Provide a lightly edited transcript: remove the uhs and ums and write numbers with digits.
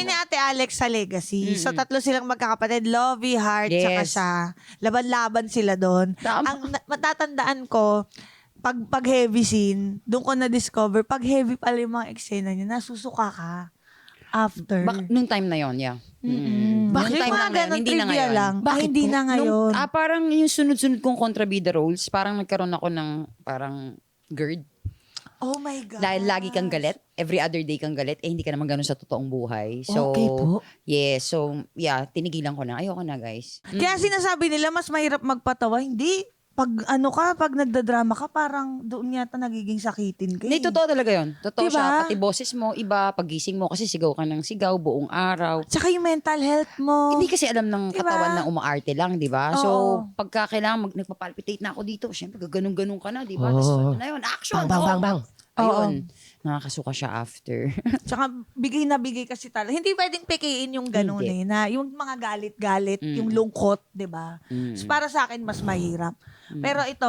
Kami ni Ate Alex sa Legacy. So, tatlo silang magkakapatid. Lovey, Heart, tsaka Yes. siya. Laban-laban sila doon. Tama. Ang matatandaan ko, pag heavy scene, doon ko na-discover, pag heavy pala yung mga eksena niya, nasusuka ka after. Nung time na yon, yeah. Bakit Nung time mga lang na yun, ganun hindi na trivia ngayon. lang? Ay, hindi na ngayon. Parang yung sunod-sunod kong kontrabida roles, parang nagkaroon ako ng parang GERD. Oh my God. Dahil lagi kang galit, every other day kang galit, hindi ka naman ganun sa totoong buhay. So, Okay po. tinigilan ko na. Ayoko na, guys. Kaya sinasabi nila, mas mahirap magpatawa. Hindi. Pag nagdadrama ka, parang doon yata nagiging sakitin ka. Hindi, totoo talaga yun. Totoo Diba? siya. Pati boses mo, iba, pagising mo, kasi sigaw ka ng sigaw buong araw. Tsaka yung mental health mo. Hindi kasi alam ng Diba? katawan na umaarte lang, di ba? So, Oo. pagka kailangan nagpapalpitate na ako dito, syempre, ganun-ganun ka na, di ba? Oo. Tapos, ano na yun, action! Bang, bang, bang, bang. Ayun. Nakakasuka siya after. Tsaka bigay na bigay kasi talaga. Hindi pwedeng pekein yung ganun Hindi. na yung mga galit-galit, yung lungkot, di ba? So, para sa akin, mas mahirap. Pero ito,